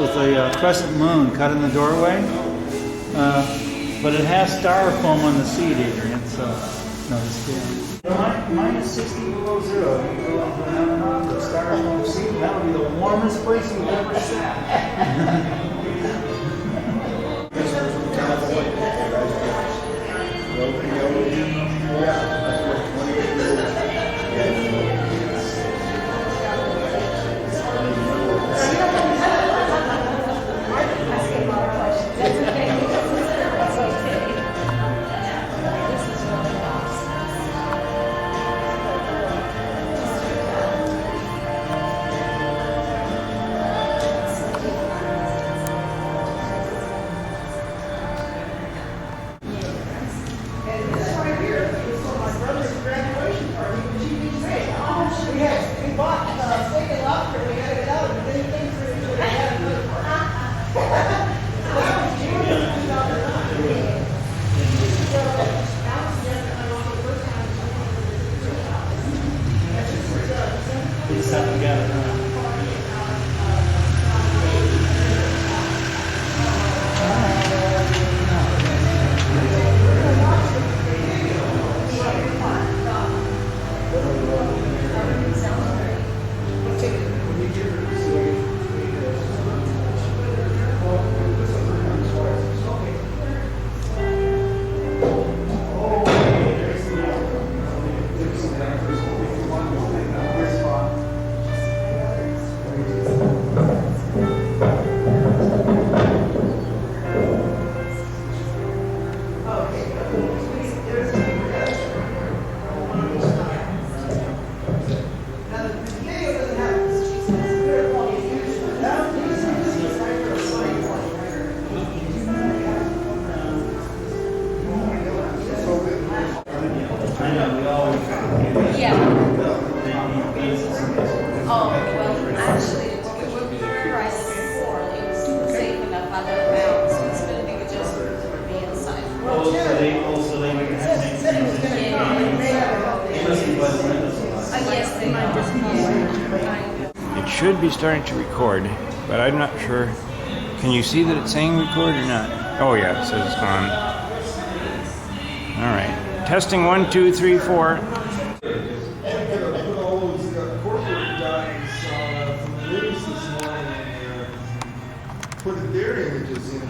with a crescent moon cut in the doorway. But it has styrofoam on the seat, Adrian, so no, just kidding. Minus 60 below zero. You go up to the styrofoam seat, and that would be the warmest place you've ever sat. It should be starting to record, but I'm not sure. Can you see that it's saying record or not? Oh yeah, it says it's on. All right. Testing 1, 2, 3, 4. Put their images in there.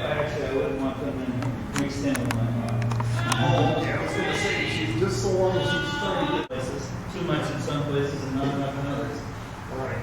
Actually, I wouldn't want them mixed in with my mom. Oh, yeah, I was going to say, she's just so long as she's trying to get Places. Too much in some places and not enough in others. All right.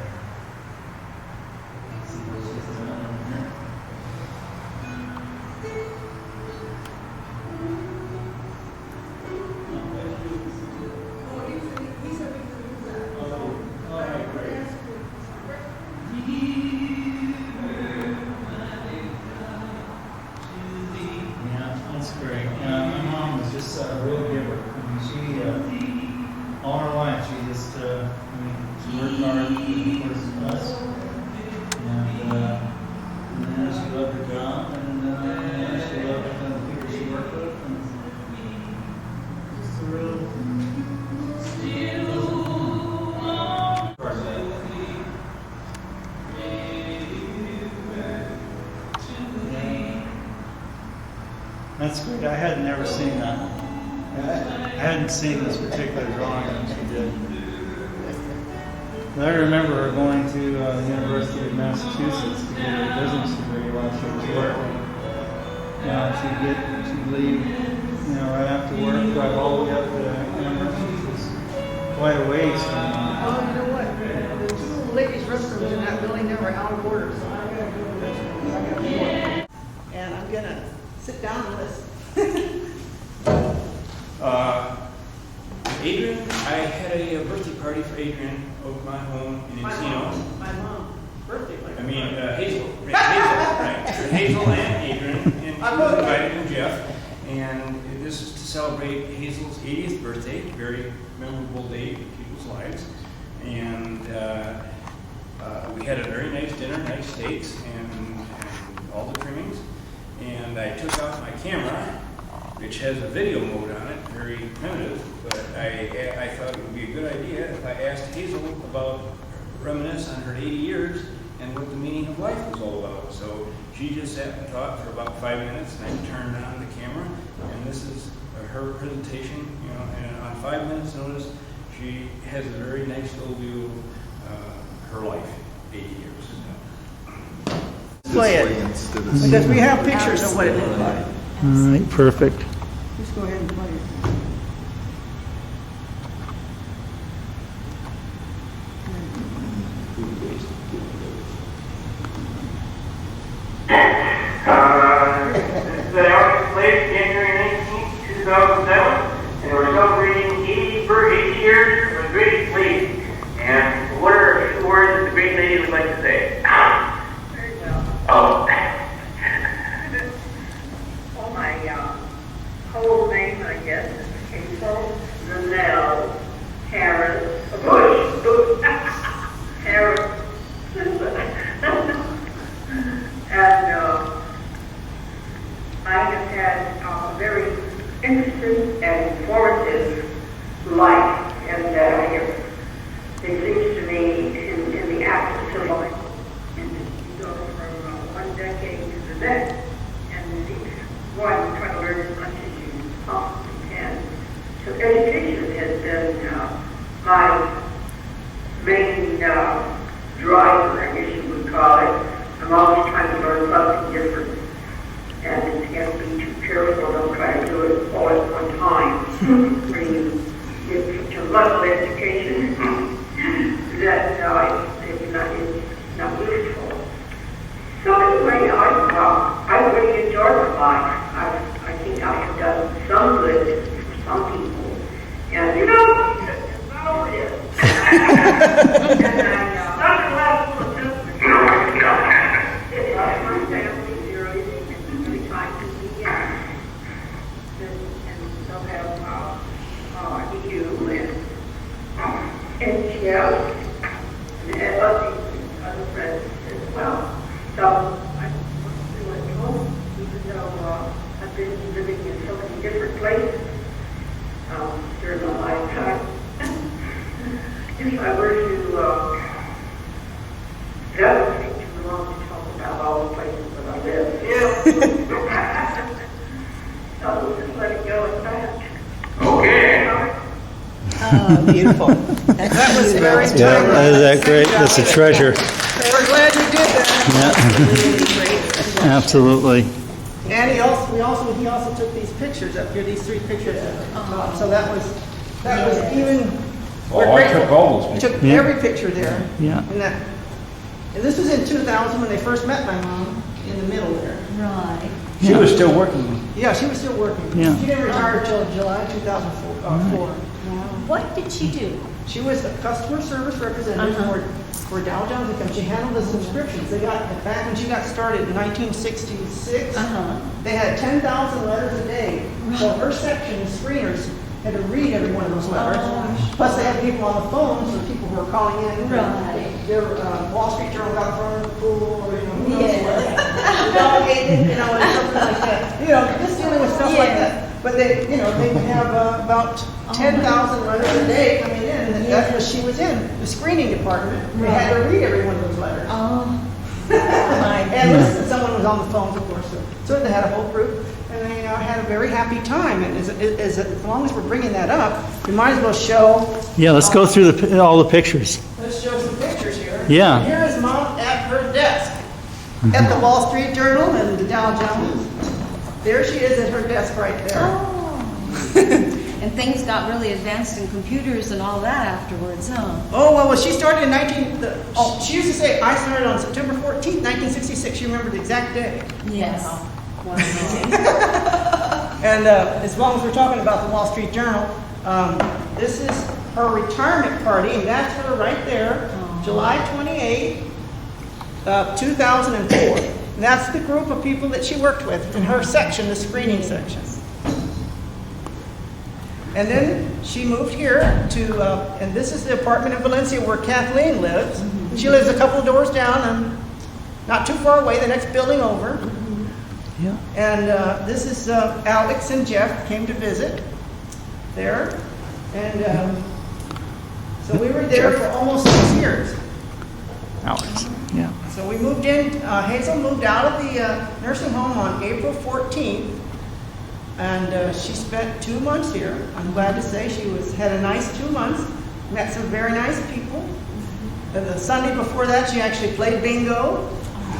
That's great. My mom was just a real giver. I mean, she, all her life, she just, she worked hard, of course, for us. And then she loved her job, and she loved the people she worked with. And just a real, That's great. I had never seen that. I hadn't seen this particular drawing that she did. But I remember her going to the University of Massachusetts to get her business degree while she was working. She'd leave, right after work, drive all the way up to Amherst, which was quite a ways from. Oh, you know what? The two ladies' restrooms in that building, they were out of order, so I gotta go to the restroom. And I'm gonna sit down with us. Adrian, I had a birthday party for Adrian over my home in Encino. My mom. Birthday party. I mean, Hazel. Right? Hazel and Adrian, and she was invited, and Jeff. And this is to celebrate Hazel's 80th birthday, very memorable day in people's lives. And we had a very nice dinner, nice steaks, and all the trimmings. And I took out my camera, which has a video mode on it, very primitive, but I thought it would be a good idea if I asked Hazel about reminisce on her 80 years and what the meaning of life was all about. So she just sat and talked for about 5 minutes, and I turned on the camera, and this is her presentation. You know, and on 5 minutes notice, she has a very nice little view of her life, 80 years. Play it, because we have pictures of what it looked like. All right, perfect. Just go ahead and play it. The August place, January 19th, 2007, and we're celebrating 80 years of a great place. And what are a few words that the great lady would like to say? Very well. Oh. Well, my whole name, I guess, is Hazel Harris. Bush. Harris. And I have had a very interesting and informative life, and it seems to me in the absence of life, and you go from one decade to the next, and each one try to learn as much as you possibly can. So education has been my main driver, I guess you would call it. I'm always trying to learn something different, and you can't be too careful. Don't try to do it all at one time. When you get such a level of education that it's not useful. So anyway, I really enjoyed my life. I think I have done some good for some people, and you know, it's not over yet. And I'm glad for my family, they're really kind to me, and so have you and Jeff and other friends as well. So I want to do it home, even though I've been living in so many different places during my lifetime. If I were to, that would take too long to talk about all the places that I live. Yeah. So we'll just let it go at that. Okay. Oh, beautiful. That was very timely. Yeah, isn't that great? That's a treasure. We're glad you did that. Yeah. Absolutely. And he also took these pictures up here, these 3 pictures at the top. So that was even. Oh, I took all those He pictures. took Yeah. every picture there. Yeah. And this was in 2000 when they first met my mom in the middle there. Right. She was still working. Yeah, she was still working. Yeah. She didn't retire until July 2004. What did she do? She was the customer service representative for Dow Jones Income. She handled the subscriptions. They got back when she got started in 1966. They had 10,000 letters a day. So her section, the screeners, had to read every one of those letters. Plus, they had people on the phone, so people who were calling in. Right. Their Wall Street Journal got thrown in the pool, or who knows what. Delegated, and something like that. Just dealing with stuff like that. But they would have about 10,000 letters a day coming in, and that's what she was in, the screening department. They had to read every one of those letters. And listen, someone was on the phones, of course. So they had a whole group, and they had a very happy time. And as long as we're bringing that up, we might as well show. Yeah, let's go through all the pictures. Let's show some pictures here. Yeah. Here is Mom at her desk at the Wall Street Journal and the Dow Jones. There she is at her desk right there. And things got really advanced in computers and all that afterwards, huh? Oh, well, she started in she used to say, I started on September 14th, 1966. She remembered the exact day. Yes. And as long as we're talking about the Wall Street Journal, this is her retirement party, and that's her right there, July 28th, 2004. And that's the group of people that she worked with in her section, the screening section. And then she moved here to, and this is the apartment in Valencia where Kathleen lives. She lives a couple of doors down and not too far away, the next building over. Yeah. And this is Alex and Jeff came to visit there. And so we were there for almost 6 years. Alex. Yeah. So we moved in, Hazel moved out of the nursing home on April 14th, and she spent 2 months here. I'm glad to say she had a nice 2 months, met some very nice people. And the Sunday before that, she actually played bingo.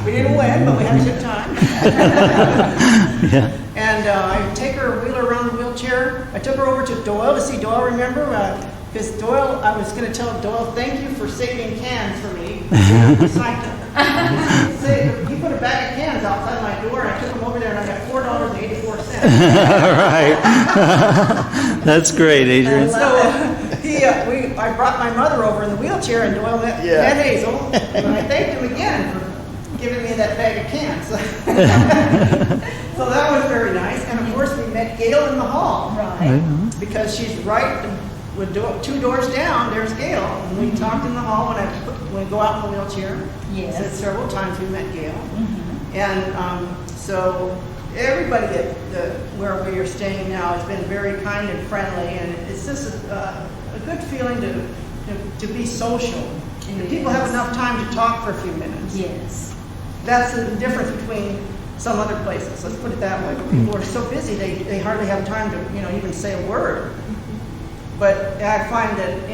We didn't win, but we had a good time. Yeah. And I take her, wheel her around the wheelchair. I took her over to Doyle to see Doyle, remember? Because Doyle, I was going to tell Doyle, thank you for saving cans for me. Recycling. He put a bag of cans outside my door, and I took them over there, and I got $4.84. Right. That's great, Adrian. And so I brought my mother over in the wheelchair, and Doyle met Hazel, and I thanked him again for giving me that bag of cans. So that was very nice. And of course, we met Gail in the hall, Right. because she's right with 2 doors down. There's Gail, and we talked in the hall when I go out in the wheelchair. Yes. So several times we met Gail, and so everybody at where we are staying now has been very kind and friendly, and it's just a good feeling to be social. And people have enough time to talk for a few minutes. Yes. That's the difference between some other places. Let's put it that way. People are so busy they hardly have time to even say a word. But I find that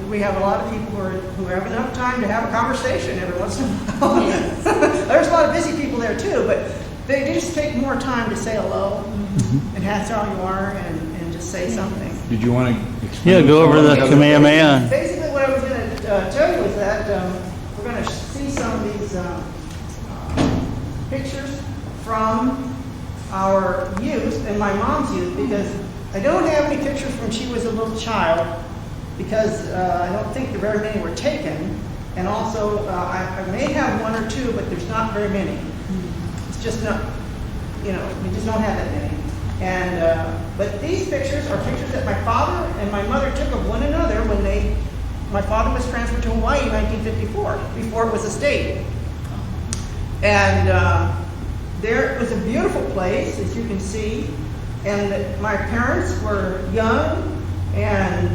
we have a lot of people who have enough time to have a conversation every once in a while. Yes. There's a lot of busy people there too, but they just take more time to say hello and ask how you are and just say something. Did you want to explain? Yeah, go over the Kamehameha. Basically, what I was going to tell you is that we're going to see some of these pictures from our youth and my mom's youth, because I don't have any pictures when she was a little child, because I don't think very many were taken, and also I may have 1 or 2, but there's not very many. It's just not, we just don't have that many. And but these pictures are pictures that my father and my mother took of one another when my father was transferred to Hawaii in 1954, before it was a state. And there was a beautiful place, as you can see, and my parents were young, and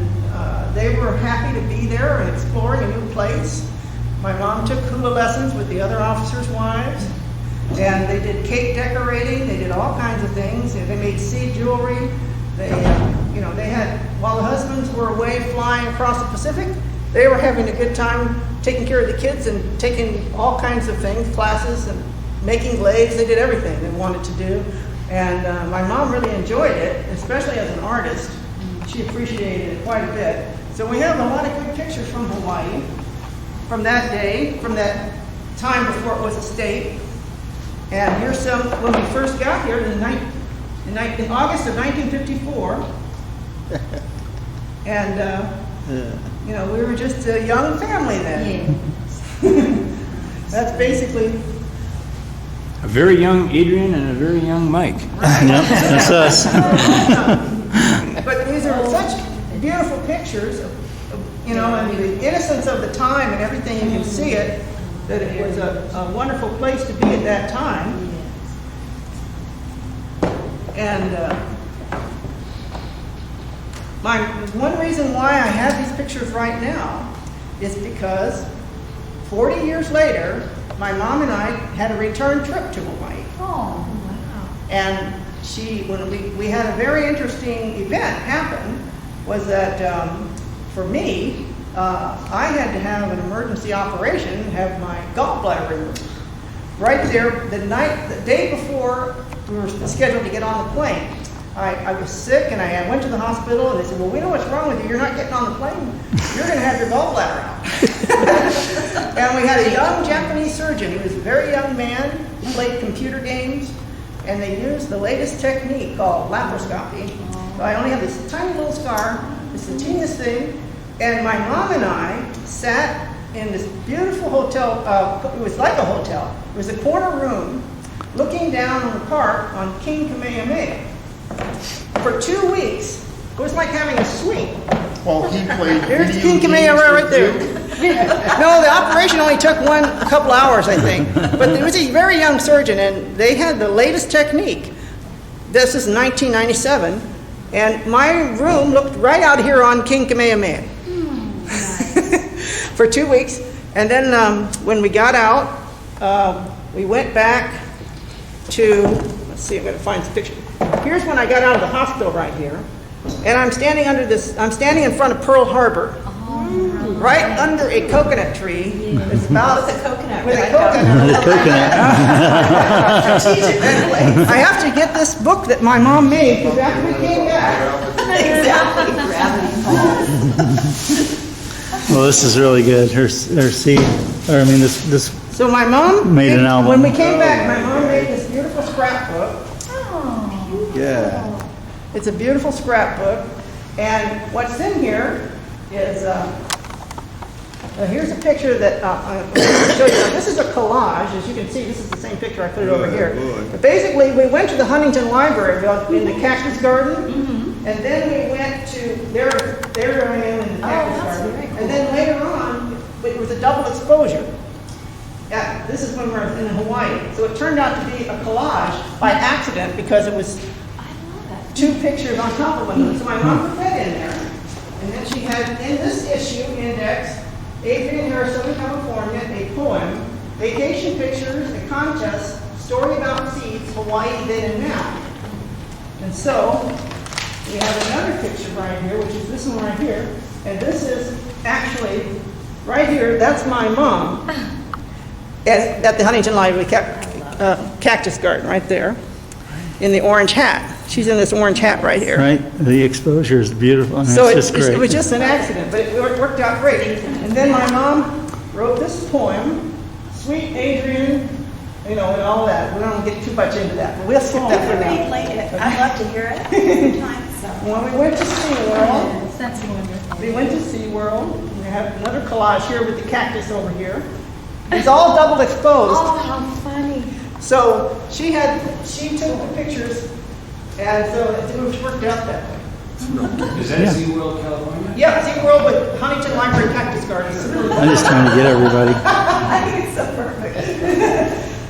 they were happy to be there and exploring a new place. My mom took hula lessons with the other officers' wives, and they did cake decorating. They did all kinds of things. They made seed jewelry. They had, while the husbands were away flying across the Pacific, they were having a good time taking care of the kids and taking all kinds of things, classes, and making glaives. They did everything they wanted to do. And my mom really enjoyed it, especially as an artist. She appreciated it quite a bit. So we have a lot of good pictures from Hawaii, from that day, from that time before it was a state. And here's some when we first got here in August of 1954. And, we were just a young family then. Yes. That's basically. A very young Adrian and a very young Mike. Yep, that's us. But these are such beautiful pictures of, and the innocence of the time and everything. You can see it, that it was a wonderful place to be at that time. And one reason why I have these pictures right now is because 40 years later, my mom and I had a return trip to Hawaii. Oh, wow. And when we had a very interesting event happen, was that for me, I had to have an emergency operation, have my gallbladder removed. Right there, the day before we were scheduled to get on the plane, I was sick, and I went to the hospital, and they said, well, we know what's wrong with you. You're not getting on the plane. You're going to have your gallbladder out. And we had a young Japanese surgeon. He was a very young man. He played computer games, and they used the latest technique called laparoscopy. So I only have this tiny little scar. It's the teeniest thing. And my mom and I sat in this beautiful hotel. It was like a hotel. It was a corner room looking down on the park on King Kamehameha. For 2 weeks, it was like having a suite. Well, he played. There's video King Kamehameha games right with there. you? No, the operation only took a couple hours, I think. But it was a very young surgeon, and they had the latest technique. This is 1997, and my room looked right out here on King Kamehameha. Nice. For 2 weeks. And then when we got out, we went back to, let's see, I'm going to find this picture. Here's when I got out of the hospital right here. And I'm standing in front of Pearl Harbor, right under a coconut tree. It's about With a coconut. with a right coconut. up. Strategic. I have to get this book that my mom made because after we came back. Exactly. Gravity falls. Well, this is really good. Her seed, or I mean, this So my mom Made an album. When we came back, my mom made this beautiful scrapbook. yeah. It's a beautiful scrapbook, and what's in here is here's a picture that I'm going to show you. Now, this is a collage. As you can see, this is the same picture. I put it over here. But basically, we went to the Huntington Library in the Cactus Garden, and then we went to their area in the Cactus Garden, very cool. and then later on, it was a double exposure. Yeah, this is when we were in Hawaii. So it turned out to be a collage by accident because it was two pictures on top of one another. So my mom put that in there. And then she had in this issue index, Adrian Harris, Southern California, a poem, vacation pictures, a contest, story about seeds, Hawaii then and now. And so we have another picture right here, which is this one right here. And this is actually right here, that's my mom at the Huntington Library Cactus Garden right there in the orange hat. She's in this orange hat right here. Right. The exposure is beautiful. I mean, So it's just great. it was just an accident, but it worked out great. And then my mom wrote this poem, Sweet Adrian, and all that. We don't get too much into that, but we'll skip that for now. I'd love to hear it sometime. When we went to SeaWorld, That's wonderful. we went to SeaWorld. We have another collage here with the cactus over here. It's all double exposed. Oh, how funny. So she took the pictures, and so it worked out that way. Is that SeaWorld, California? Yeah, SeaWorld with Huntington Library Cactus Garden. I'm just trying to get everybody. I think it's so perfect.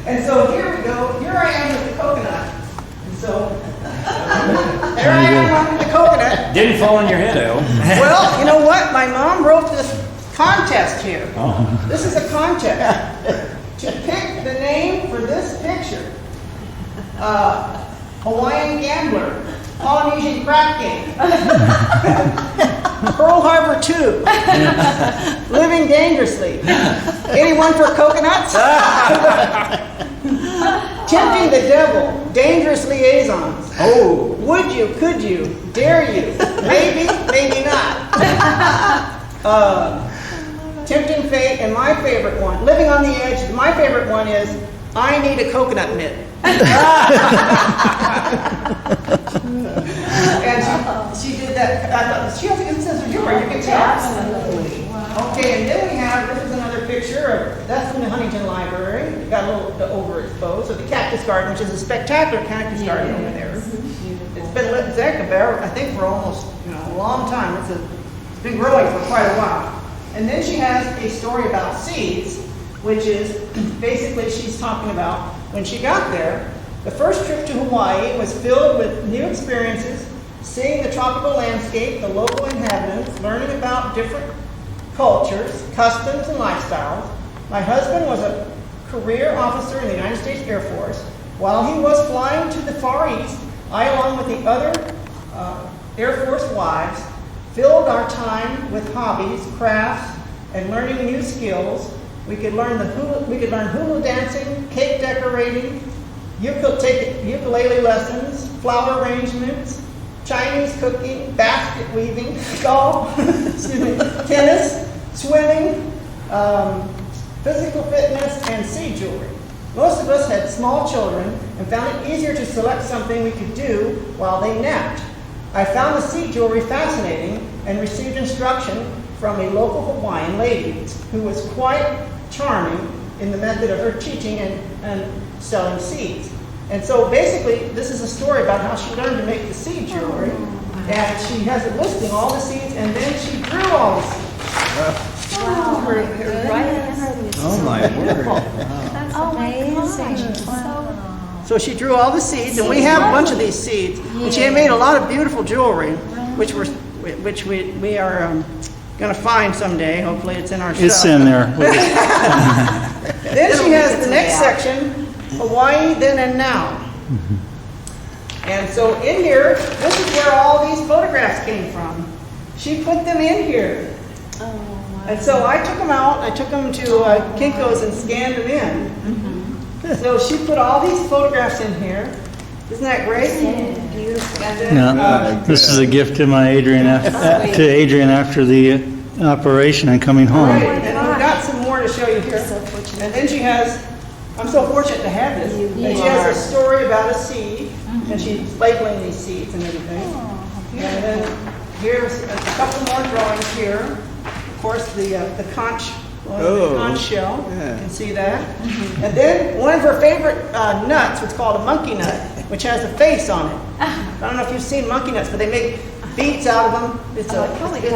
And so here we go. Here I am with the coconut. And so there I am with the coconut. Didn't fall on your head, Al. Well, you know what? My mom wrote this contest here. This is a contest to pick the name for this picture. Hawaiian Gambler, Polynesian Crack Game, Pearl Harbor 2, Living Dangerously. Anyone for coconuts? Tempting the Devil, Dangerous Liaisons. Oh. Would you, could you, dare you, maybe, maybe not. Tempting Fate, and my favorite one, Living on the Edge, my favorite one is I Need a Coconut Mitt. And she did that. I thought, she has a good sense of humor, you can tell. Absolutely. Okay, and then we have, this is another picture of, that's from the Huntington Library. We got a little overexposed. So the Cactus Garden, which is a spectacular cactus garden over there. It's been lit there, I think, for almost a long time. It's been growing for quite a while. And then she has a story about seeds, which is basically she's talking about when she got there, the first trip to Hawaii was filled with new experiences, seeing the tropical landscape, the local inhabitants, learning about different cultures, customs, and lifestyles. My husband was a career officer in the United States Air Force. While he was flying to the Far East, I, along with the other Air Force wives, filled our time with hobbies, crafts, and learning new skills. We could learn hula dancing, cake decorating, ukulele lessons, flower arrangements, Chinese cooking, basket weaving, golf, tennis, swimming, physical fitness, and seed jewelry. Most of us had small children and found it easier to select something we could do while they napped. I found the seed jewelry fascinating and received instruction from a local Hawaiian lady who was quite charming in the method of her teaching and selling seeds. And so basically, this is a story about how she learned to make the seed jewelry. And she has it listing all the seeds, and then she drew all the seeds. Wow. Oh my word. That's amazing. So she drew all the seeds, and we have a bunch of these seeds. And she made a lot of beautiful jewelry, which we are gonna find someday. Hopefully it's in our stuff. It's in there. Then she has the next section, Hawaii Then and Now. And so in here, this is where all these photographs came from. She put them in here. Oh, wow. And so I took them out, I took them to Kinko's and scanned them in. So she put all these photographs in here. Isn't that great? Beautiful. And then, Yeah, this is a gift to my Adrian, to Adrian after the operation and coming right, home. and we've got some more to show you here. So fortunate. And then she has, I'm so fortunate to have this. And she has a story about a seed, and she's labeling these seeds and everything. And then here's a couple more drawings here. Of course, the conch, the conch shell. You can see that. And then one of her favorite nuts was called a monkey nut, which has a face on it. I don't know if you've seen monkey nuts, but they make beads out of them. It's a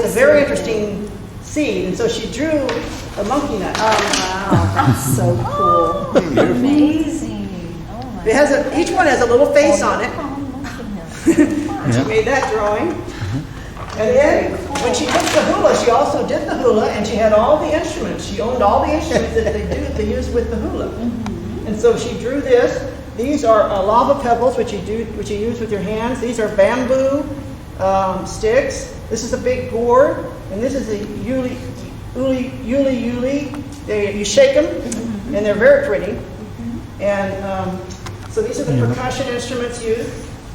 very interesting seed, and so she drew a monkey nut. Oh, wow. That's so cool. Amazing. Oh, my It has each one has a little face on it. God. She made that drawing. And then, when she did the hula, she also did the hula, and she had all the instruments. She owned all the instruments that they use with the hula. And so she drew this. These are lava pebbles, which you use with your hands. These are bamboo sticks. This is a big gourd, and this is a yuli. You shake them, and they're very pretty. And so these are the percussion instruments used.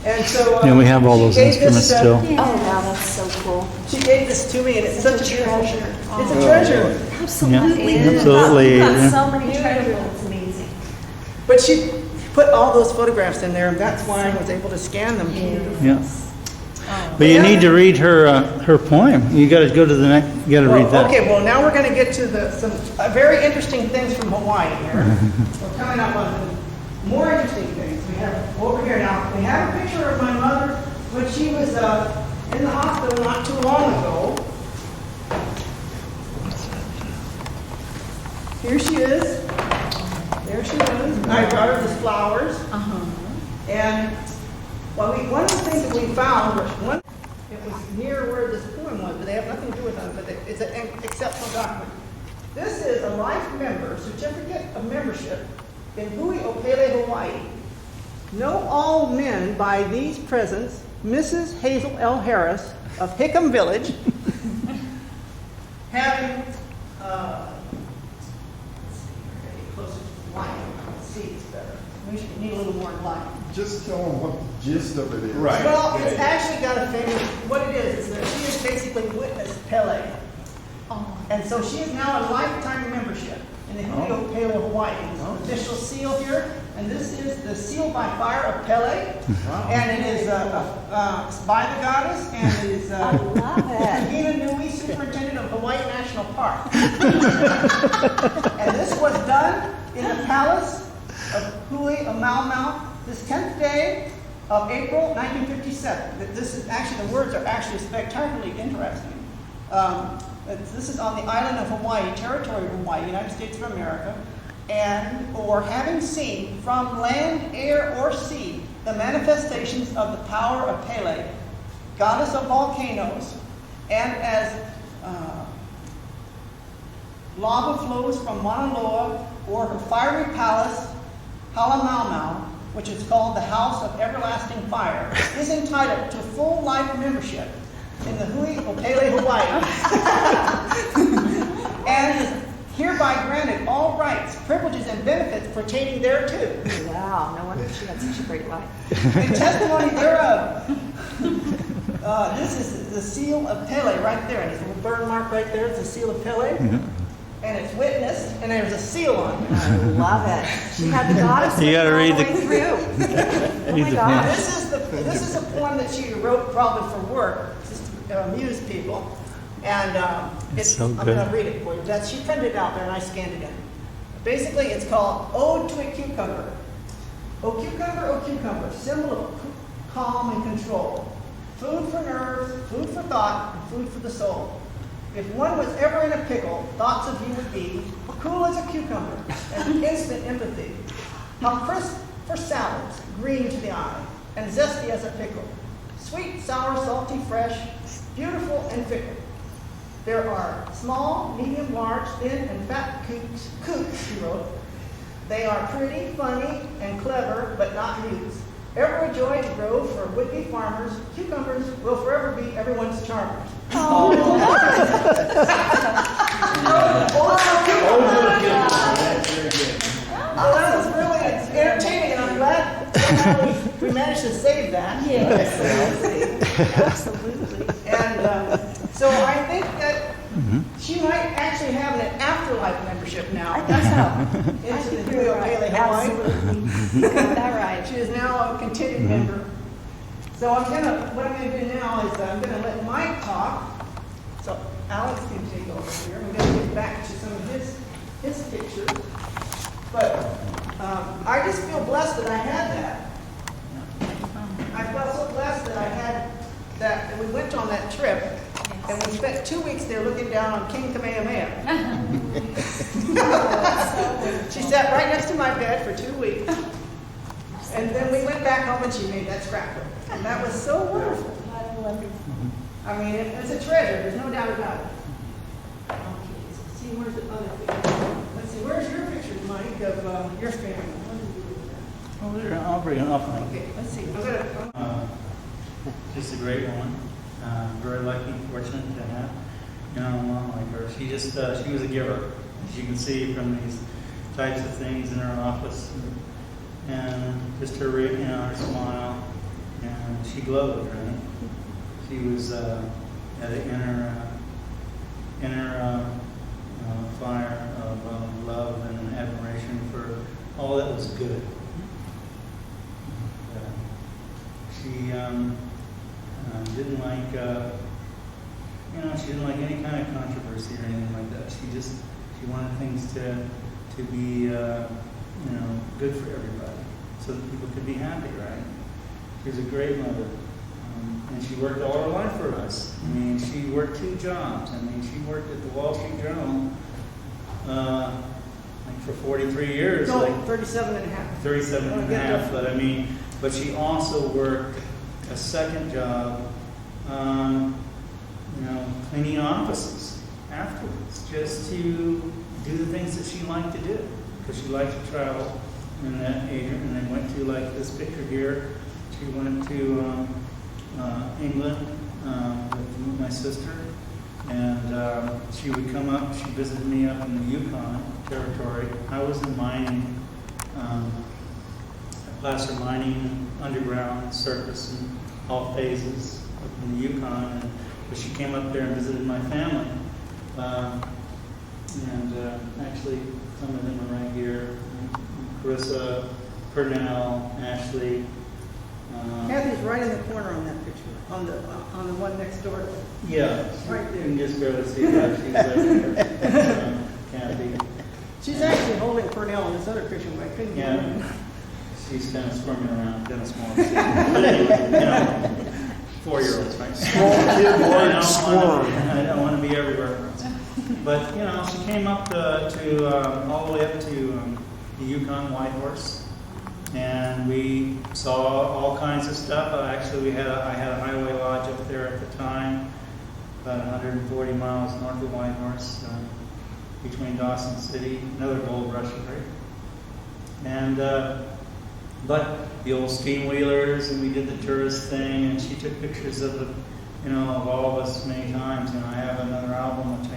And so Yeah, we have all those instruments still. Oh, wow, that's so cool. She gave this to me, and it's such a treasure. It's a treasure. Absolutely. Yeah, absolutely. You've got Yeah. so many treasures. It's amazing. But she put all those photographs in there, and that's why I was able to scan them. Yeah. But you need to read her poem. You got to go to the next. You got to read that. Okay, well, now we're going to get to some very interesting things from Hawaii here. We're coming up on some more interesting things. We have over here now. We have a picture of my mother when she was in the hospital not too long ago. Here she is. There she is. I brought her these flowers. And well, one of the things that we found, it was near where this poem was, but they have nothing to do with them, but it's an exceptional document. This is a life member certificate of membership in Hui Opele, Hawaii. Know all men by these presents, Mrs. Hazel L. Harris of Hickam Village, having, closer to the line, see it's better. We should need a little more light. Just tell them what the gist of it is. Right. Well, it's actually got a famous, what it is that she has basically witnessed Pele. And so she is now a lifetime membership in the Hui Opele, Hawaii. It's an official seal here, and this is the seal by fire of Pele. And it is by the goddess, and it is I love it. Hina Nui, Superintendent of Hawaii National Park. And this was done in the palace of Hui Amaumau, this 10th day of April 1957. This is actually, the words are actually spectacularly interesting. This is on the island of Hawaii, territory of Hawaii, United States of America, and or having seen from land, air, or sea the manifestations of the power of Pele, goddess of volcanoes, and as lava flows from Mauna Loa or her fiery palace, Halamaumau, which is called the House of Everlasting Fire, is entitled to full life membership in the Hui Opele, Hawaii, and is hereby granted all rights, privileges, and benefits pertaining thereto. Wow, no wonder she had such a great life. In testimony thereof, this is the seal of Pele right there, and it's a little burn mark right there. It's the seal of Pele. And it's witnessed, and there's a seal on it. I love it. She had the goddess You gotta all read the the- way through. Oh my gosh. This is a poem that she wrote probably for work, just to amuse people. And It's so I'm good. going to read it for you. She printed it out there, and I scanned it in. Basically, it's called Ode to a Cucumber. O cucumber, symbol of calm and control. Food for nerves, food for thought, and food for the soul. If one was ever in a pickle, thoughts of you would be cool as a cucumber and instant empathy. How crisp for salads, green to the eye, and zesty as a pickle. Sweet, sour, salty, fresh, beautiful, and fickle. There are small, medium, large, thin, and fat coots, she wrote. They are pretty, funny, and clever, but not mutes. Ever a joy to grow for would-be farmers, cucumbers will forever be everyone's charmers. Oh, that's very good. Well, that was really entertaining, and I'm glad somehow we managed to save that. Yes, absolutely. And so I think that she might actually have an afterlife membership now. I think so. Into the Julio Paley Hawaii. Absolutely. You got that right. She is now a continued member. So what I'm gonna do now is I'm gonna let Mike talk. So Alex can take over here. I'm gonna get back to some of his pictures. But I just feel blessed that I had that. I felt so blessed that I had that, and we went on that trip, and we spent 2 weeks there looking down on King Kamehameha. She sat right next to my bed for 2 weeks. And then we went back home and she made that scrapbook. And that was so wonderful. I mean, it's a treasure, there's no doubt about it. Okay, so see, where's the other picture? Let's see, where's your picture, Mike, of your family? What did you do with that? Oh, there, I'll bring it up. Okay, let's see. I'm gonna, Just a great woman. Very lucky, fortunate to have, a mom like her. She just, she was a giver. As you can see from these types of things in her office, and just her, her smile, and she glowed, right? She was at the inner fire of love and admiration for all that was good. She didn't like, she didn't like any kind of controversy or anything like that. She wanted things to be, good for everybody, so that people could be happy, right? She was a great mother, and she worked all her life for us. I mean, she worked 2 jobs. I mean, she worked at the Wall Street Journal, for 43 years. no, 37 and a half. 37 and a half, but she also worked a second job, cleaning offices afterwards, just to do the things that she liked to do, because she liked to travel. And that Adrian, and they went to, like this picture here, she went to England with my sister, and she would come up, she visited me up in the Yukon territory. I was in mining, placer mining, underground, surface, and all phases up in the Yukon. But she came up there and visited my family. Actually, some of them are right here. Carissa, Purnell, Ashley. Kathy's right in the corner on that picture, on the one next door. Yeah, Right there. you can just barely see that. She's there. Kathy. She's actually holding Purnell in this other picture, but I couldn't get her. Yeah. She's kind of squirming around, kind of small. 4-year-olds, right? Small kid I like squirm. don't want to be everywhere. But, she came up to all the way up to the Yukon Whitehorse, and we saw all kinds of stuff. Actually, I had a highway lodge up there at the time, about 140 miles north of Whitehorse, between Dawson City, another gold rush area. And but the old steam wheelers, and we did the tourist thing, and she took pictures of of all of us many times. And I have another album which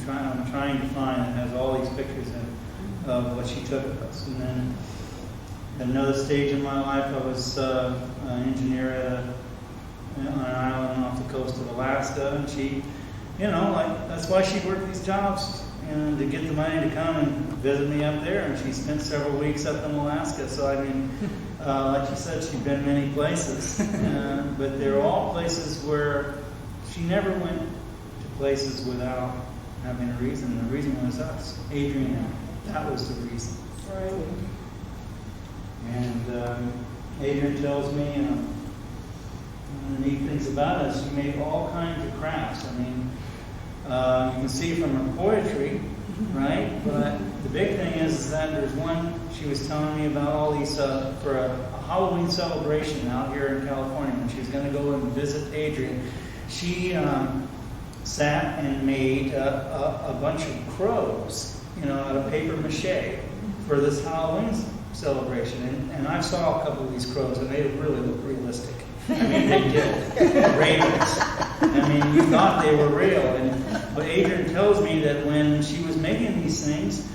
I'm trying to find that has all these pictures of what she took of us. And then at another stage in my life, I was an engineer on an island off the coast of Alaska, and she, that's why she worked these jobs, and to get the money to come and visit me up there. And she spent several weeks up in Alaska. So like she said, she'd been many places, but they're all places where she never went to places without having a reason. The reason was us, Adrian. That was the reason. Right. And Adrian tells me, one of the neat things about us, she made all kinds of crafts. You can see from her poetry, right? But the big thing is that there's one she was telling me about all these for a Halloween celebration out here in California when she was going to go and visit Adrian. She sat and made a bunch of crows, out of paper mache for this Halloween celebration. And I saw a couple of these crows, and they really look realistic. I mean, they did. Ravens. I mean, you thought they were real. But Adrian tells me that when she was making these things,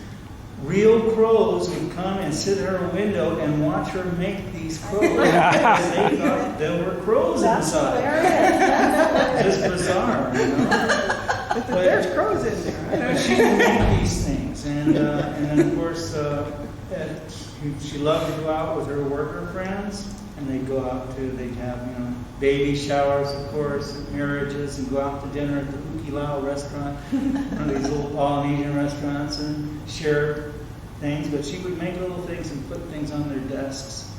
real crows would come and sit at her window and watch her make these crows because they thought there were crows inside. Just bizarre, But there's crows in there. But she would make these things, and then of course she loved to go out with her worker friends, and they'd go out they'd have baby showers, of course, and marriages, and go out to dinner at the Ukilao restaurant, one of these little Polynesian restaurants, and share things. But she would make little things and put things on their desks,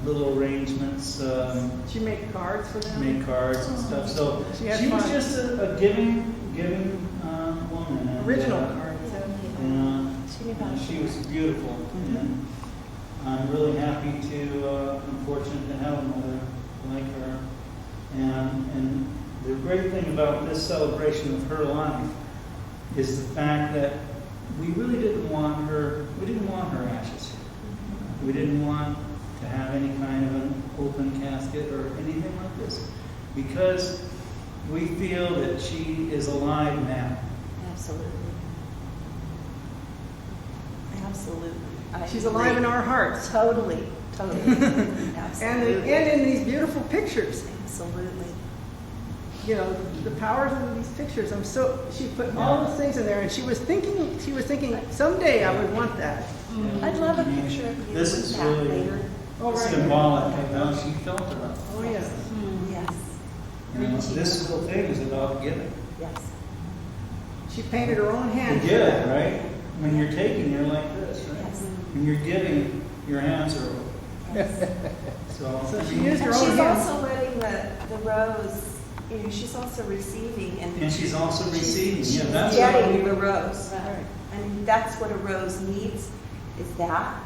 little arrangements. She made cards for them. Made cards and stuff. So She had she was fun. just a giving woman. And, Original cards. she was beautiful, and I'm really happy I'm fortunate to have a mother like her. And the great thing about this celebration of her life is the fact that we really didn't want her ashes here. We didn't want to have any kind of an open casket or anything like this, because we feel that she is alive now. Absolutely. Absolutely. I She's agree. alive in our hearts. Totally. And Absolutely. in these beautiful pictures. Absolutely. The powers of these pictures. She put all those things in there, and she was thinking someday I would want that. I'd love a picture of you This with is that really later. Oh, right. symbolic of how she felt about it. Oh, yes. Yes. This little thing is about giving. Yes. She painted her own You hand. give, right? When you're taking, you're like this, right? Yes. When you're giving, your hands are open. Yes. So she used her And own she's hands. also letting the rose, she's also receiving And she's also receiving. She's Yeah, that's getting what the rose. Right. I mean, that's what a rose needs, is that.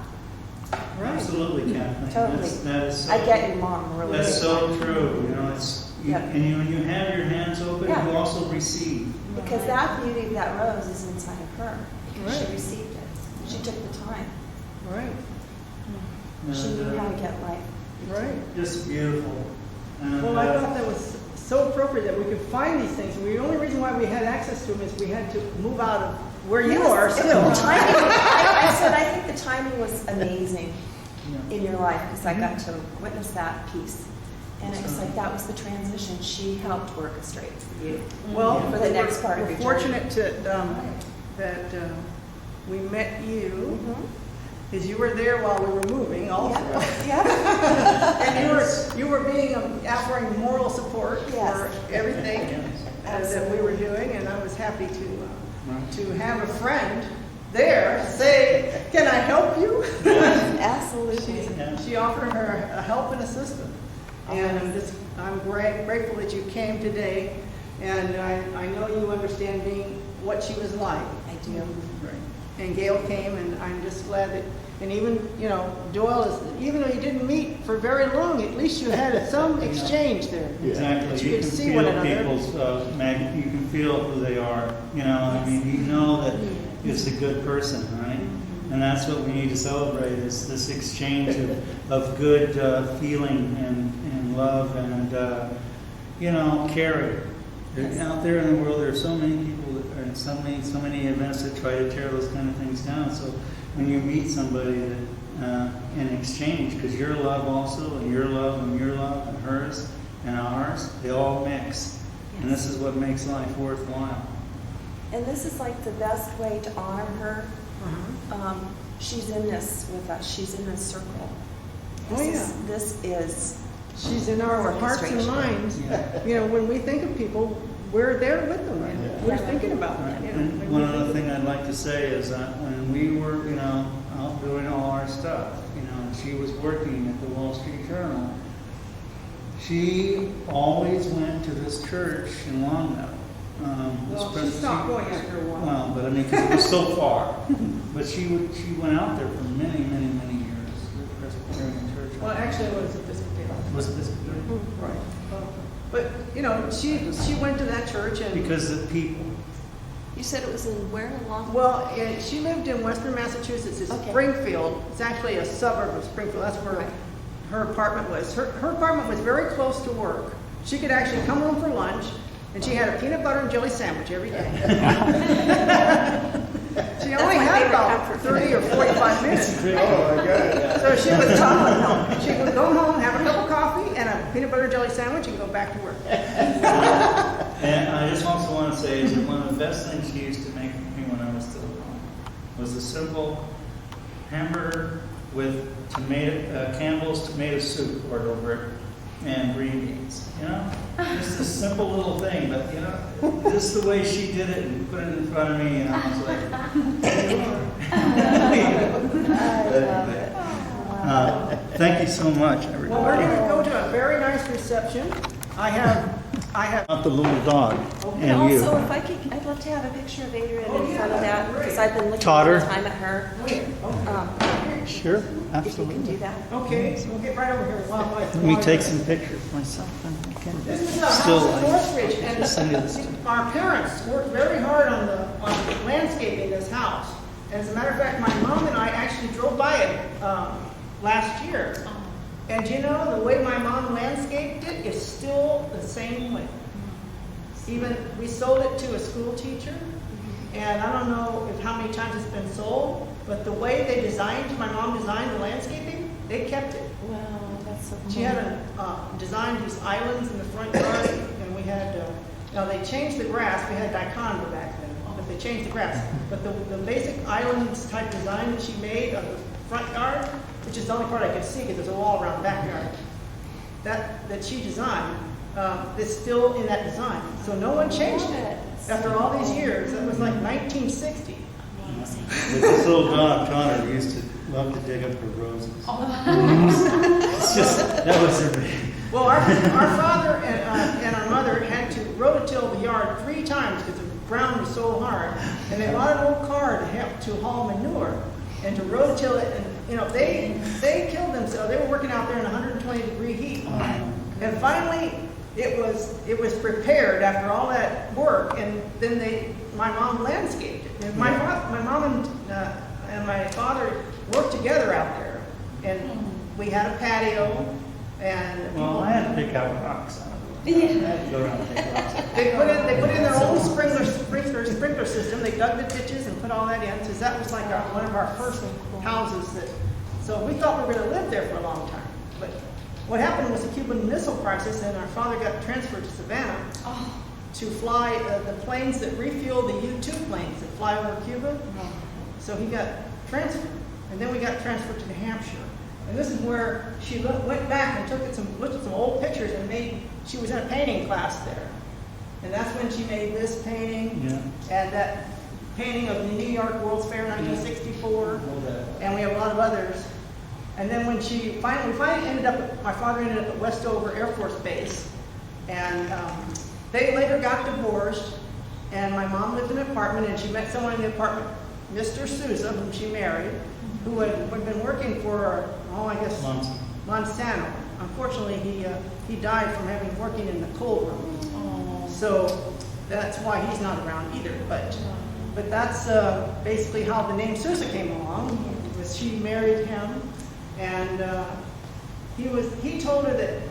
Right. Absolutely, Kathleen. Totally. That is so, I get your mom really. that's good. so true. Yep. And when you have your hands open, Yeah. you also receive. Because that beauty of that rose is inside of her. Because Right. she received it. She took the time. Right. She And, knew how to get life. Right. Just beautiful. And, Well, I thought that was so appropriate that we could find these things. The only reason why we had access to them is we had to move out of where you Yes, are and still. the timing, I said, I think the timing was amazing Yeah. in your life because I got to witness that piece. And it was like that was the transition she helped orchestrate for you. Well, For the next part of we're your journey. fortunate that we met you, Mhm. because you were there while we were moving also. Yeah. Yeah. And you were being offering moral support Yes. for everything that we were doing, and I was happy to have a friend there say, "Can I help you?" Absolutely. She offered her a help and assistance. And I'm grateful that you came today, and I know you understand what she was like. I do. And Gail came, and I'm just glad that, and even, Doyle even though you didn't meet for very long, at least you had some exchange there. Exactly. That you You could can see one feel another. people's, you can feel who they are. I mean, you know that it's a good person, right? And that's what we need to celebrate, is this exchange of good feeling and love and, caring. Out there in the world, there are so many people that are in so many events that try to tear those kind of things down. So when you meet somebody that, in exchange, because your love also, and your love and your love and hers and ours, they all mix. And this is what makes life worthwhile. And this is like the best way to honor her. She's in this with us. She's in this circle. Oh, yeah. This is She's in our hearts and Orchestration. minds. Yeah. When we think of people, we're there with them. We're thinking about them. And one other thing I'd like to say is that when we were, out doing all our stuff, and she was working at the Wall Street Journal, she always went to this church in Longmeadow. Well, she stopped going after a while. Well, but I mean, 'cause it was so far. But she went out there for many, many, many years. The Presbyterian Church. Well, actually, it was Episcopalian. Was it Presbyterian? Right. But, you know, she went to that church and. Because of people. You said it was in where in Long? Well, she lived in Western Massachusetts, it's Okay. Springfield. It's actually a suburb of Springfield. That's where her apartment was. Her apartment was very close to work. She could actually come home for lunch, and she had a peanut butter and jelly sandwich every day. She only my had favorite about comfort 30 or 45 minutes. Oh, my God. So she would come home. She would go home, have a cup of coffee, and a peanut butter and jelly sandwich, and go back to work. And I just also want to say that one of the best things she used to make for me when I was still home was a simple hamburger with Campbell's tomato soup poured over it and green beans. You know, just a simple little thing, but you know, this is the way she did it and put it in front of me, and I was like, thank you so much, Well, we're everybody. going to go to a very nice reception. I have. Not the little dog And and you. also, if I could, I'd love to have a picture of Adrian in front of that, because I've been looking Taught all her? the time at her. Sure, If you can absolutely. do that. Okay, so we'll get right over here. Let me take some pictures myself, and I can This is a still house in Northridge, and send you this. our parents worked very hard on landscaping this house. And as a matter of fact, my mom and I actually drove by it last year. And you know, the way my mom landscaped it is still the same way. Even, we sold it to a school teacher, and I don't know how many times it's been sold, but the way my mom designed the landscaping, they kept it. Wow, that's so cool. She had designed these islands in the front yard, and we had, now they changed the grass, we had dichondra back then, but they changed the grass. But the basic islands type design that she made of the front yard, which is the only part I could see because there's a wall around the backyard, that she designed, is still in that design. So no one changed it. After all these years, that was like 1960. This little dog, Connor, used to love to dig up her roses. It's just, that was her big. Well, our father and our mother had to rototill the yard 3 times because the ground was so hard. And they bought an old car to help to haul manure and to rototill it. And, you know, they killed themselves. They were working out there in 120-degree heat. And finally, it was prepared after all that work. And then my mom landscaped it. And my mom and my father worked together out there. And we had a patio. And Well, I had to pick out rocks. I had to go around and pick rocks. they put in their own sprinkler system. They dug the ditches and put all that in. So that was like one of our first houses. So we thought we were going to live there for a long time. But what happened was the Cuban Missile Crisis, and our father got transferred to Savannah to fly the planes that refuel the U-2 planes that fly over Cuba. So he got transferred, and then we got transferred to New Hampshire. And this is where she went back and looked at some old pictures and she was in a painting class there. And that's when she made this painting and that painting of the New York World's Fair 1964. And we have a lot of others. And then when she finally my father ended up at Westover Air Force Base. And they later got divorced. And my mom lived in an apartment, and she met someone in the apartment, Mr. Souza, whom she married, who had been working for, Monsanto. Unfortunately, he died from working in the coal room. So that's why he's not around either. But that's basically how the name Souza came along. Was she married him, and he told her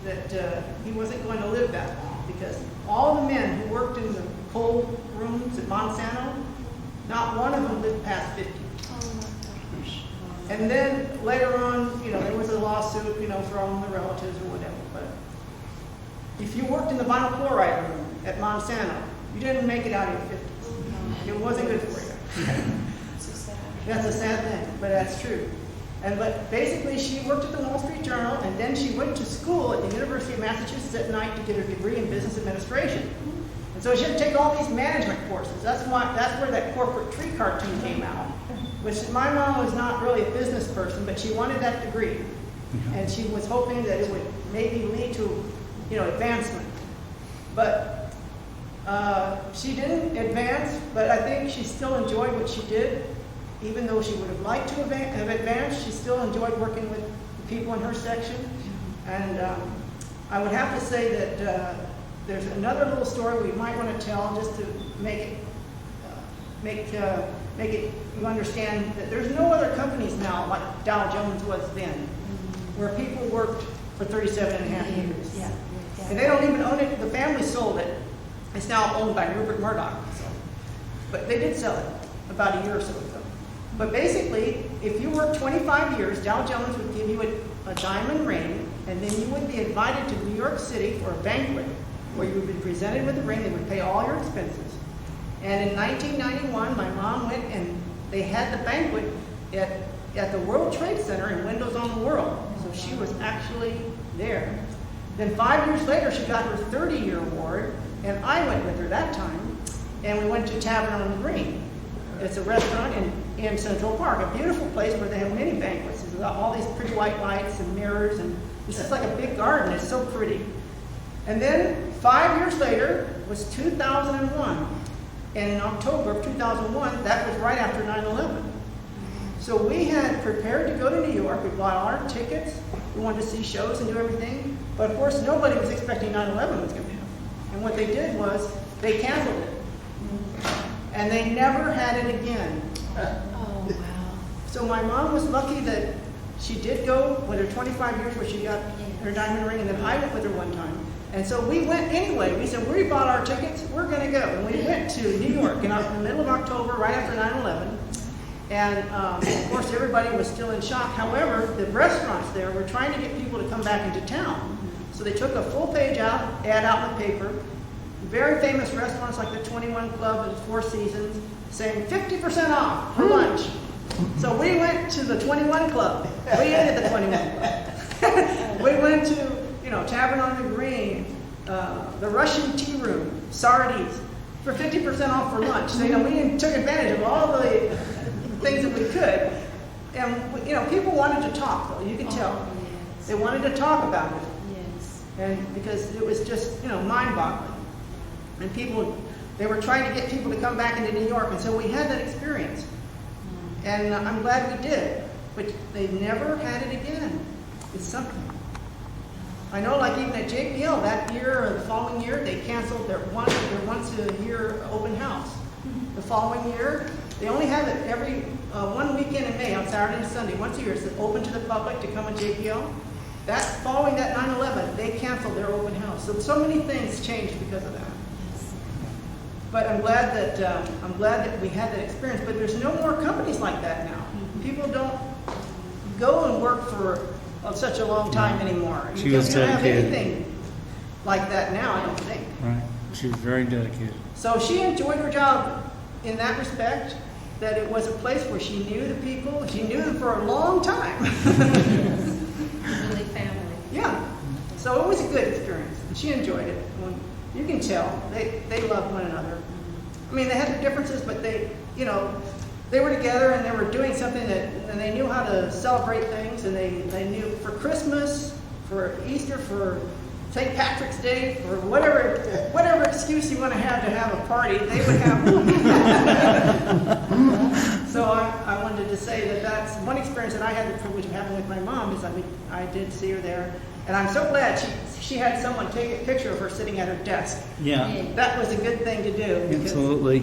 that he wasn't going to live that long because all the men who worked in the coal rooms at Monsanto, not one of them lived past 50. And then later on, there was a lawsuit, for all the relatives or whatever. But if you worked in the vinyl chloride room at Monsanto, you didn't make it out of your 50s. It wasn't good for you. That's a sad thing, but that's true. But basically, she worked at the Wall Street Journal, and then she went to school at the University of Massachusetts at night to get her degree in business administration. And so she had to take all these management courses. That's where that corporate tree cartoon came out. Which my mom was not really a business person, but she wanted that degree. And she was hoping that it would maybe lead to, advancement. But she didn't advance, but I think she still enjoyed what she did. Even though she would have liked to have advanced, she still enjoyed working with the people in her section. And I would have to say that there's another little story we might want to tell just to make it you understand that there's no other companies now like Dow Jones was then, where people worked for 37 and a half years. Yeah. And they don't even own it. The family sold it. It's now owned by Rupert Murdoch. So. But they did sell it about a year or so ago. But basically, if you worked 25 years, Dow Jones would give you a diamond ring, and then you would be invited to New York City for a banquet where you would be presented with the ring. They would pay all your expenses. And in 1991, my mom went and they had the banquet at the World Trade Center in Windows on the World. So she was actually there. Then 5 years later, she got her 30-year award, and I went with her that time, and we went to Tavern on the Green. It's a restaurant in Central Park, a beautiful place where they have many banquets. There's all these pretty white lights and mirrors, and it's just like a big garden. It's so pretty. And then 5 years later was 2001. And in October of 2001, that was right after 9/11. So we had prepared to go to New York. We bought all our tickets. We wanted to see shows and do everything. But of course, nobody was expecting 9/11 was going to happen. And what they did was they canceled it. And they never had it again. Oh, wow. So my mom was lucky that she did go with her 25 years where she got her diamond ring, and then I went with her one time. And so we went anyway. We said, we bought our tickets, we're going to go. And we went to New York in the middle of October, right after 9/11. And of course, everybody was still in shock. However, the restaurants there were trying to get people to come back into town. So they took a full-page ad out in the paper. Very famous restaurants like the 21 Club and Four Seasons saying 50% off for lunch. So we went to the 21 Club. We ate at the 21 Club. We went to, Tavern on the Green, the Russian Tea Room, Sardi's, for 50% off for lunch. So, we took advantage of all the things that we could. And, people wanted to talk, though. You could tell. Yes. They wanted to talk about it. Yes. And because it was just, mind-boggling. And they were trying to get people to come back into New York. And so we had that experience. And I'm glad we did. But they never had it again. It's something. I know, like even at JPL that year or the following year, they canceled their once a year open house. The following year, they only have it every one weekend in May on Saturday and Sunday. Once a year, it's open to the public to come at JPL. Following that 9/11, they canceled their open house. So many things changed because of that. But I'm glad that we had that experience. But there's no more companies like that now. People don't go and work for such a long time anymore. She was don't have dedicated. anything like that now, I don't think. Right. She was very dedicated. So she enjoyed her job in that respect, that it was a place where she knew the people. She knew them for a long time. Really family. Yeah. So it was a good experience. And she enjoyed it. You can tell. They loved one another. I mean, they had their differences, but they were together and they were doing something and they knew how to celebrate things, and they knew for Christmas, for Easter, for St. Patrick's Day, for whatever excuse you want to have a party, they would have one. So I wanted to say that that's one experience that I had the privilege of having with my mom, is I did see her there. And I'm so glad she had someone take a picture of her sitting at her desk. Yeah. That was a good thing to do. because Absolutely.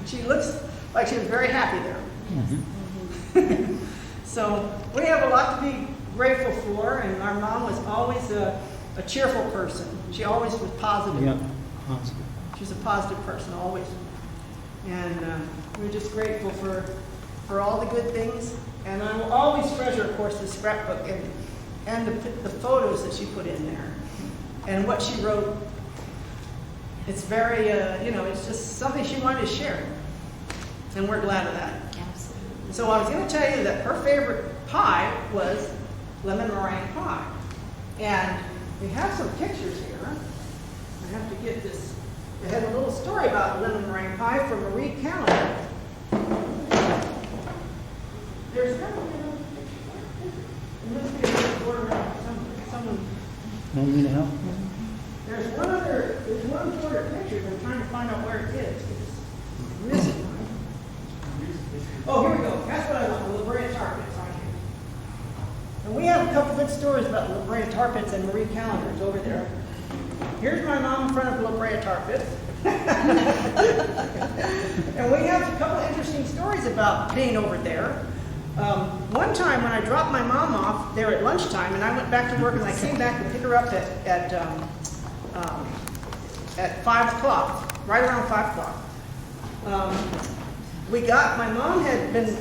She looks like she was very happy there. Mm-hmm. So we have a lot to be grateful for, and our mom was always a cheerful person. She always was positive. Yeah. Awesome. She's a positive person, always. And we're just grateful for all the good things. And I will always treasure, of course, the scrapbook and the photos that she put in there and what she wrote. It's very, it's just something she wanted to share. And we're glad of that. Absolutely. So I was going to tell you that her favorite pie was lemon meringue pie. And we have some pictures here. I have to get this. It has a little story about lemon meringue pie from Marie Calendar. There's got to be another picture. There must be another board around someone. Want me to help? There's one border picture, but I'm trying to find out where it is. It's missing one. Oh, here we go. That's what I want. The librarian target. It's right here. And we have a couple good stories about La Brea Tar Pits and Marie Callender's over there. Here's my mom in front of La Brea Tar Pits. And we have a couple of interesting stories about being over there. One time when I dropped my mom off there at lunchtime, and I went back to work, and I came back to pick her up at 5 o'clock, right around 5 o'clock. My mom had been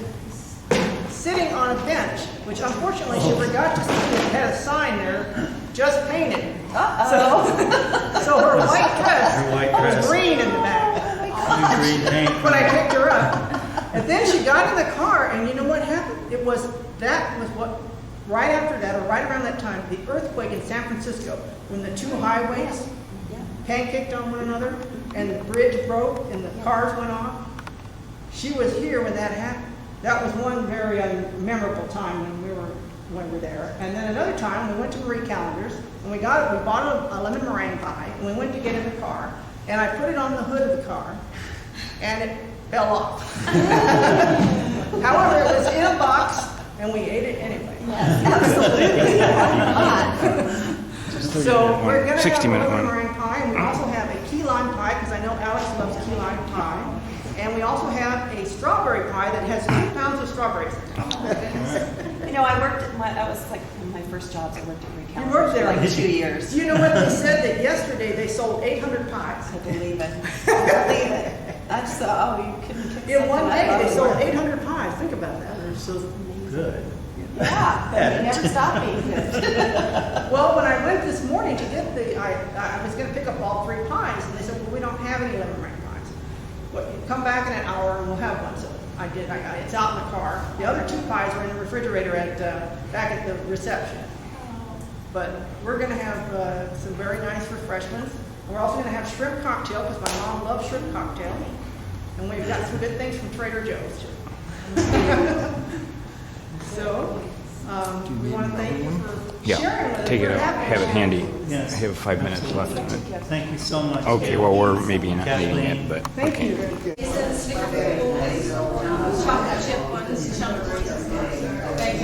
sitting on a bench, which unfortunately she forgot to see it had a sign there, just painted. So her white dress was green in the back. Green paint. When I picked her up. And then she got in the car, and you know what happened? Right after that, or right around that time, the earthquake in San Francisco, when the two highways pancaked on one another, and the bridge broke, and the cars went off. She was here when that happened. That was one very memorable time when we were there. And then another time, we went to Marie Callender's, and we bought a lemon meringue pie, and we went to get in the car, and I put it on the hood of the car, and it fell off. However, it was in a box, and we ate it anyway. Absolutely. So we're going to have a lemon meringue pie, and we also have a key lime pie, because I know Alex loves key lime pie. And we also have a strawberry pie that has 2 pounds of strawberries in it. You know, that was like one of my first jobs. I worked at Marie Callender's. You worked there for like 2 years. You know what they said, that yesterday they sold 800 pies. I believe it. I believe it. That's you couldn't kick In one day, something they sold up. 800 pies. Think about that. They're so good. Yeah, but we never stopped being good. Well, when I went this morning to get I was going to pick up all 3 pies, and they said, well, we don't have any lemon meringue pies. Well, you come back in an hour and we'll have one. So I did. It's out in the car. The other 2 pies are in the refrigerator back at the reception. But we're going to have some very nice refreshments. We're also going to have shrimp cocktail, because my mom loves shrimp cocktail. And we've got some good things from Trader Joe's, too. So, we want to thank you for sharing with us. Take it out. Have it handy. Yes. I have 5 minutes left on it. Thank you so much. Okay, well, we're maybe not Kathleen. needing it, but Thank okay. you. Chocolate chip ones, chunk Thank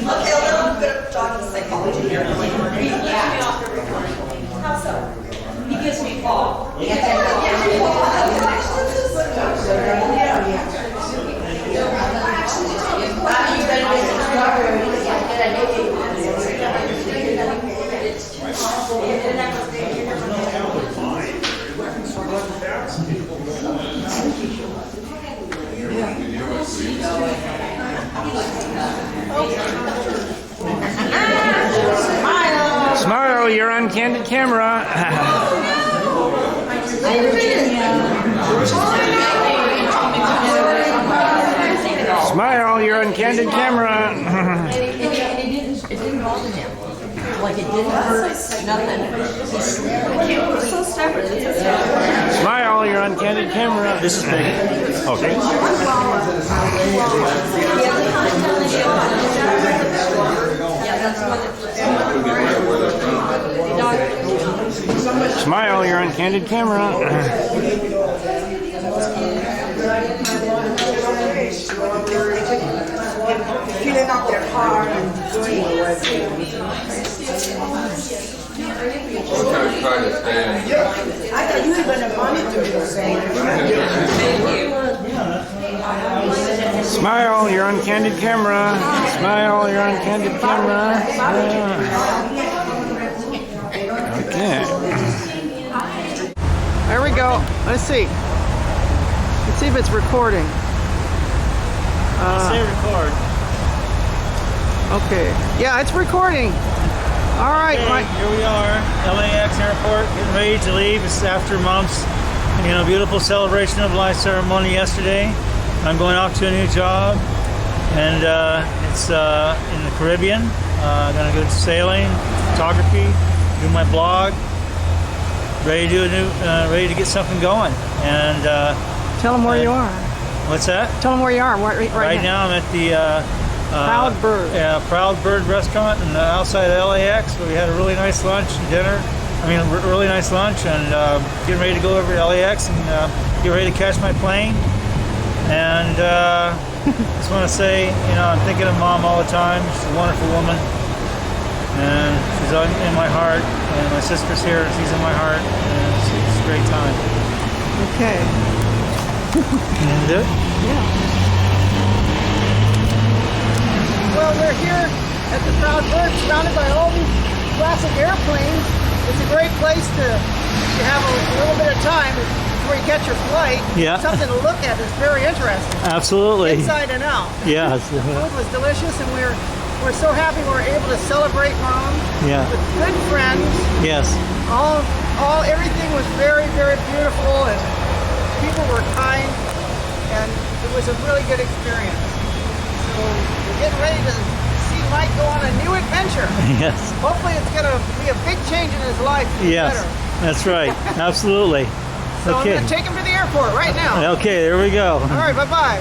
Okay, a little bit of dog psychology here. How so? He gives me fall. Smile, you're on candid camera. Smile, you're on candid camera. It didn't bother him. Like it didn't hurt, nothing. It's so stubborn. Smile, you're on candid camera. This is big. Okay. Yeah, that's what it flips. Smile, you're on candid camera. Feeling out their car and Try to stay in. I thought you were going to monitor this thing. Smile, you're on candid camera. Smile, you're on candid camera. Okay. There we go. Let's see. Let's see if it's recording. Say record. Okay. Yeah, it's recording. All right. Okay, here we are, LAX airport, getting ready to leave. This is after Mom's, beautiful celebration of life ceremony yesterday. I'm going off to a new job, and it's in the Caribbean. Gonna go sailing, photography, do my blog. Ready to get something going. And Tell them where you are. what's that? Tell them where you are Right now I'm at the Proud Bird. Proud Bird restaurant outside of LAX. We had a really nice lunch and dinner. really nice lunch, and getting ready to go over to LAX and get ready to catch my plane. And just want to say, I'm thinking of Mom all the time. She's a wonderful woman, and she's in my heart. And my sister's here; she's in my heart, and it's a great time. Okay. And Well, we're here at the Proud Bird, surrounded by all these classic airplanes. It's a great place to have a little bit of time before you catch your flight. Yeah. Something to look at that's very interesting. absolutely. Inside and out. Yes. The food was delicious, and we're so happy we're able to celebrate Mom Yeah. with good friends. Yes. Everything was very, very beautiful, and people were kind, and it was a really good experience. So we're getting ready to see Mike go on a new adventure. Yes. Hopefully it's going to be a big change in his life for the Yes. better. That's right. Absolutely. So I'm Okay. going to take him to the airport right now. Okay. There we go. All right, bye-bye.